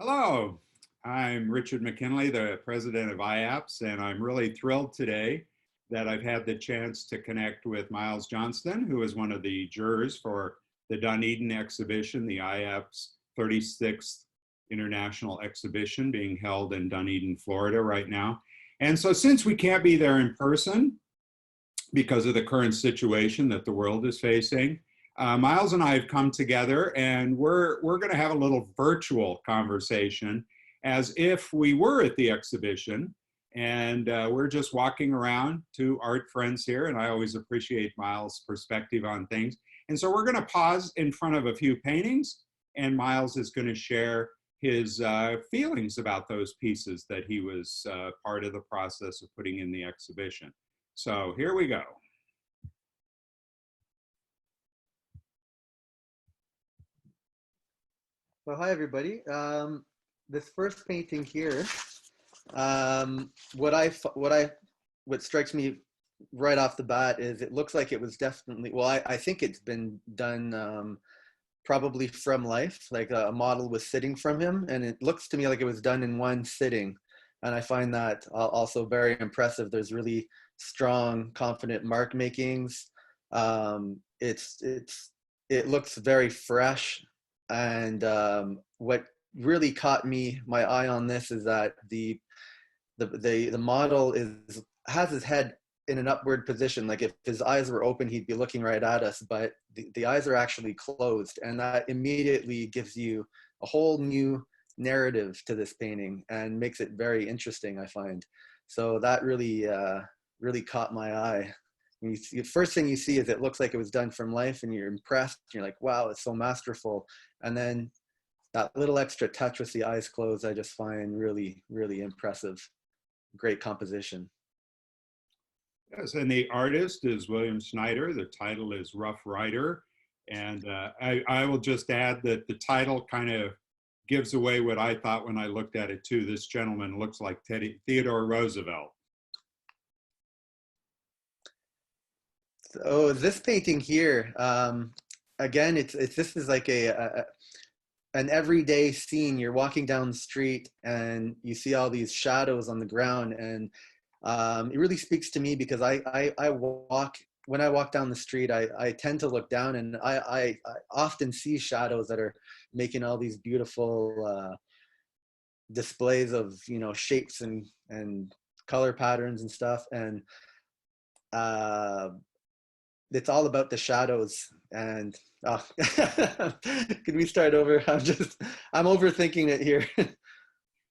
Hello, I'm Richard McKinley, the president of IAPS, and I'm really thrilled today that I've had the chance to connect with Myles Johnston, who is one of the jurors for the Dunedin exhibition, the IAPS 36th International Exhibition being held in Dunedin, Florida right now. And so since we can't be there in person because of the current situation that the world is facing, Myles and I have come together and we're going to have a little virtual conversation as if we were at the exhibition. And we're just walking around, two art friends here, and I always appreciate Myles' perspective on things. And so we're going to pause in front of a few paintings, and Myles is going to share his feelings about those pieces that he was part of the process of putting in the exhibition. So here we go. Well, hi everybody. This first painting here, what strikes me right off the bat is it looks like it was definitely, well, I think it's been done probably from life, like a model was sitting from him, and it looks to me like it was done in one sitting. And I find that also very impressive. There's really strong, confident mark makings. It looks very fresh. And what really caught my eye on this is that the model has his head in an upward position. Like if his eyes were open, he'd be looking right at us, but the eyes are actually closed, and that immediately gives you a whole new narrative to this painting and makes it very interesting, I find. So that really caught my eye. The first thing you see is it looks like it was done from life, and you're impressed. You're like, wow, it's so masterful. And then that little extra touch with the eyes closed, I just find really, really impressive. Great composition. Yes, and the artist is William Schneider. The title is Rough Rider. And I will just add that the title kind of gives away what I thought when I looked at it too. This gentleman looks like Theodore Roosevelt. Oh, this painting here, again, this is like an everyday scene. You're walking down the street and you see all these shadows on the ground, and it really speaks to me because when I walk down the street, I tend to look down, and I often see shadows that are making all these beautiful displays of shapes and color patterns and stuff, and uh, it's all about the shadows. And oh, can we start over? I'm overthinking it here.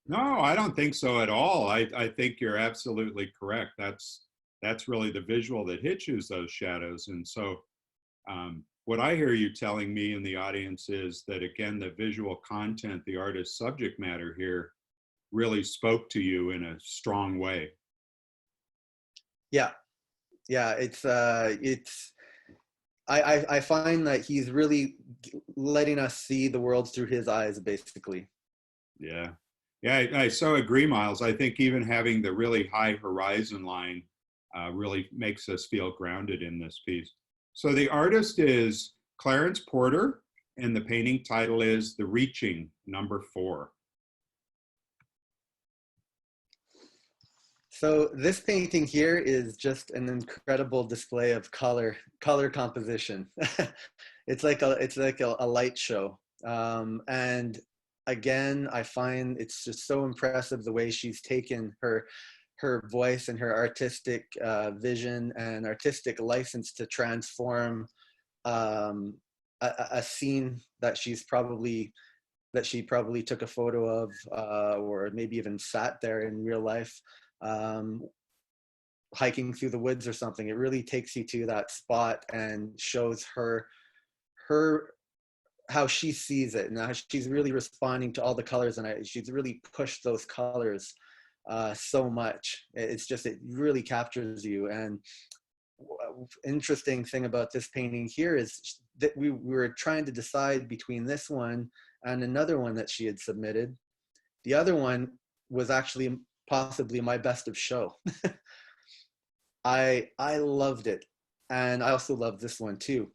No, I don't think so at all. I think you're absolutely correct. That's really the visual that hits you, those shadows. And so what I hear you telling me in the audience is that, again, the visual content, the artist's subject matter here really spoke to you in a strong way. Yeah, yeah, I find that he's really letting us see the world through his eyes, basically. Yeah. Yeah, I so agree, Myles. I think even having the really high horizon line really makes us feel grounded in this piece. So the artist is Clarence Porter, and the painting title is The Reaching, #4. So this painting here is just an incredible display of color composition. It's like a light show. And again, I find it's just so impressive the way she's taken her voice and her artistic vision and artistic license to transform a scene that she probably took a photo of, or maybe even sat there in real life, um, hiking through the woods or something. It really takes you to that spot and shows her how she sees it and how she's really responding to all the colors, and she's really pushed those colors so much. It really captures you. And interesting thing about this painting here is that we were trying to decide between this one and another one that she had submitted. The other one was actually possibly my best of show. I loved it, and I also loved this one too.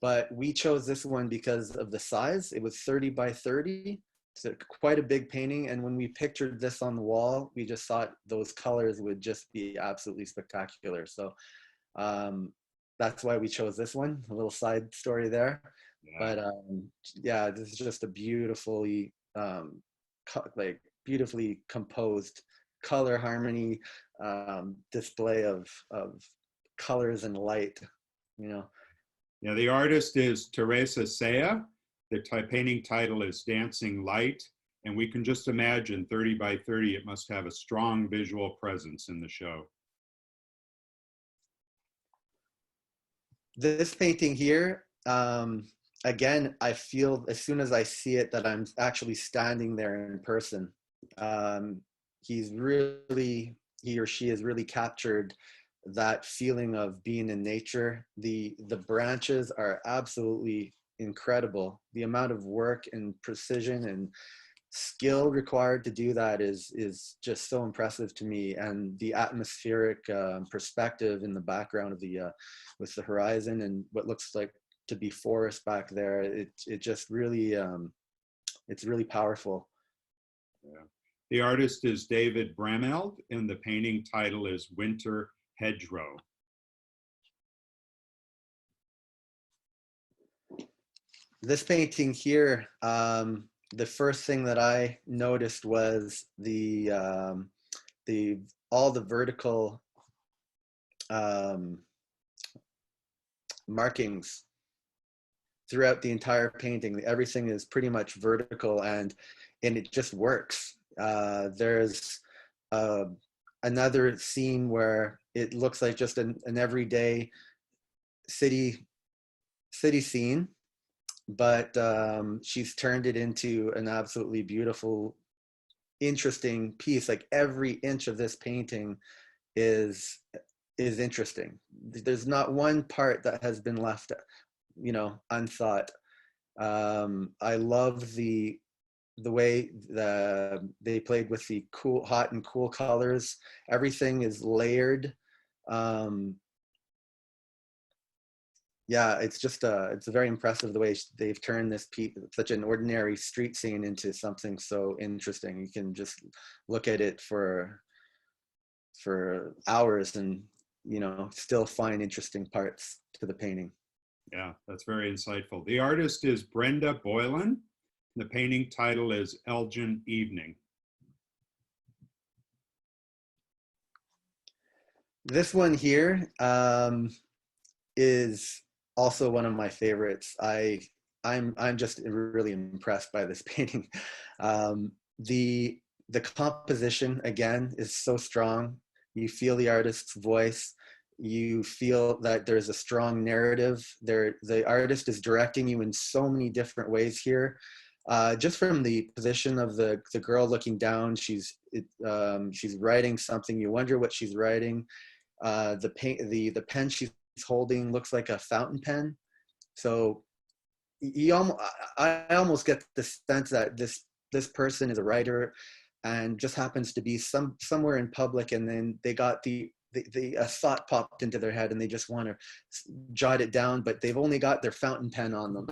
But we chose this one because of the size. It was 30 by 30, It's quite a big painting, and when we pictured this on the wall, we just thought those colors would just be absolutely spectacular. So that's why we chose this one. A little side story there. Yeah. But yeah, this is just a beautifully like beautifully composed color harmony display of colors and light, you know. Yeah, the artist is Teresa Saia. The painting title is Dancing Light. And we can just imagine 30 by 30, it must have a strong visual presence in the show. This painting here, again, I feel as soon as I see it that I'm actually standing there in person. He or she has really captured that feeling of being in nature. The branches are absolutely incredible. The amount of work and precision and skill required to do that is just so impressive to me. And the atmospheric perspective in the background of the with the horizon and what looks like to be forest back there, it just really it's really powerful. Yeah. The artist is David Brammeld, and the painting title is Winter Hedgerow. This painting here, the first thing that I noticed was all the vertical markings throughout the entire painting. Everything is pretty much vertical, and it just works. There's another scene where it looks like just an everyday city scene, but she's turned it into an absolutely beautiful, interesting piece. Like every inch of this painting is interesting. There's not one part that has been left, you know, unthought. I love the way they played with the hot and cool colors. Everything is layered. Yeah, it's just it's very impressive the way they've turned this such an ordinary street scene into something so interesting. You can just look at it for hours and, you know, still find interesting parts to the painting. Yeah, that's very insightful. The artist is Brenda Boylan. The painting title is Elgin Evening. This one here is also one of my favorites. I'm just really impressed by this painting. The composition again is so strong. You feel the artist's voice. You feel that there's a strong narrative. The artist is directing you in so many different ways here. Just from the position of the girl looking down, she's writing something. You wonder what she's writing. The pen she's holding looks like a fountain pen. So I almost get the sense that this person is a writer and just happens to be somewhere in public, and then they got a thought popped into their head and they just want to jot it down, but they've only got their fountain pen on them.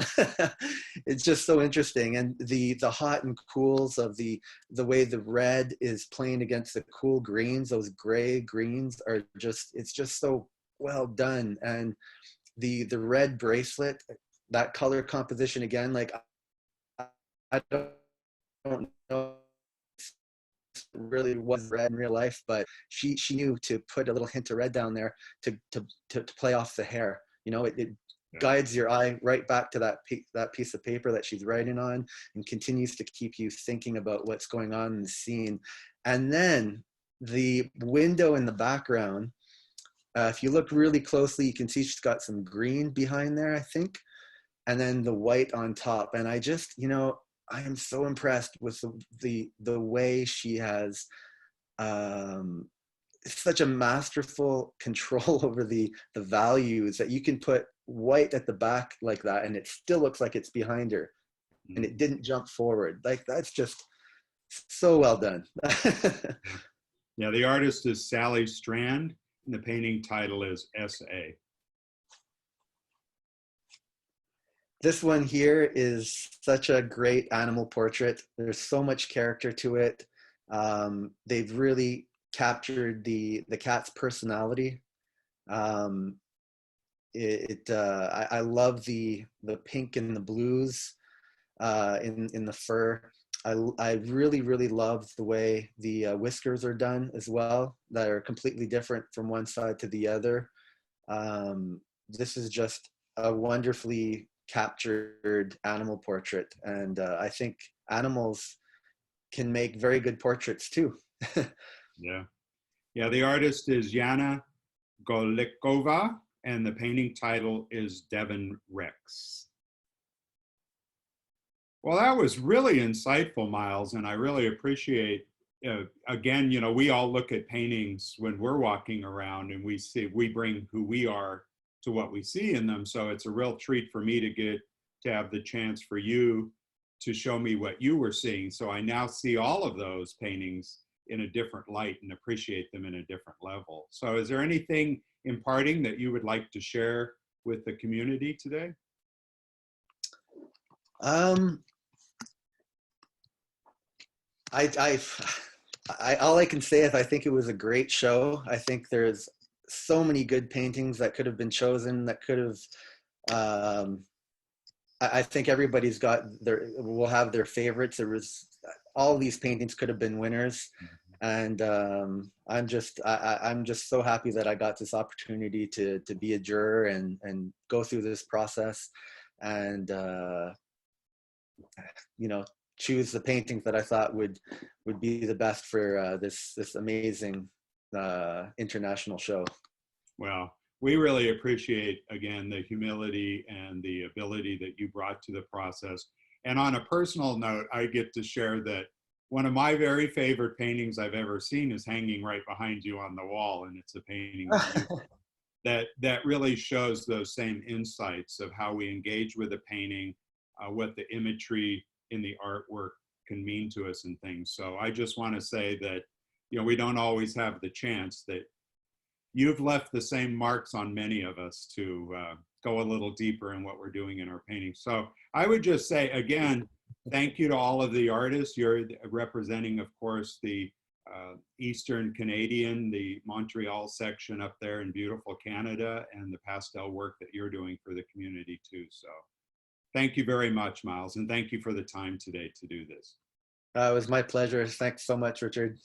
It's just so interesting. And the hot and cools of the way the red is playing against the cool greens, those gray greens are it's just so well done. And the red bracelet, that color composition again, like I don't know really was red in real life, but she knew to put a little hint of red down there to play off the hair. You know, it guides your eye right back to that piece of paper that she's writing on, and continues to keep you thinking about what's going on in the scene. And then the window in the background, if you look really closely, you can see she's got some green behind there, I think, and then the white on top. And I just, you know, I am so impressed with the way she has such a masterful control over the values, that you can put white at the back like that and it still looks like it's behind her, and it didn't jump forward. Like, that's just so well done. Yeah, the artist is Sally Strand, and the painting title is SA. this one here is such a great animal portrait. There's so much character to it. They've really captured the cat's personality. I love the pink and the blues in the fur. I really love the way the whiskers are done as well, that are completely different from one side to the other. This is just a wonderfully captured animal portrait, and I think animals can make very good portraits too. Yeah. Yeah, the artist is Yana Golikova, and the painting title is Devon Rex. Well, that was really insightful, Myles, and I really appreciate, again, you know, we all look at paintings when we're walking around and we bring who we are to what we see in them. So it's a real treat for me to have the chance for you to show me what you were seeing. So I now see all of those paintings in a different light and appreciate them in a different level. So is there anything in parting that you would like to share with the community today? All I can say is I think it was a great show. I think there's so many good paintings that could have been chosen, that could have, I think everybody's will have their favorites. All these paintings could have been winners. And I'm just so happy that I got this opportunity to be a juror and go through this process and, you know, choose the paintings that I thought would be the best for this amazing international show. Well, we really appreciate, again, the humility and the ability that you brought to the process. And on a personal note, I get to share that one of my very favorite paintings I've ever seen is hanging right behind you on the wall, and it's a painting that really shows those same insights of how we engage with a painting, what the imagery in the artwork can mean to us and things. So I just want to say that, you know, we don't always have the chance, that you've left the same marks on many of us to go a little deeper in what we're doing in our paintings. So I would just say, again, thank you to all of the artists. You're representing, of course, the Eastern Canadian, the Montreal section up there in beautiful Canada, and the pastel work that you're doing for the community too. So thank you very much, Myles, and thank you for the time today to do this. It was my pleasure. Thanks so much, Richard.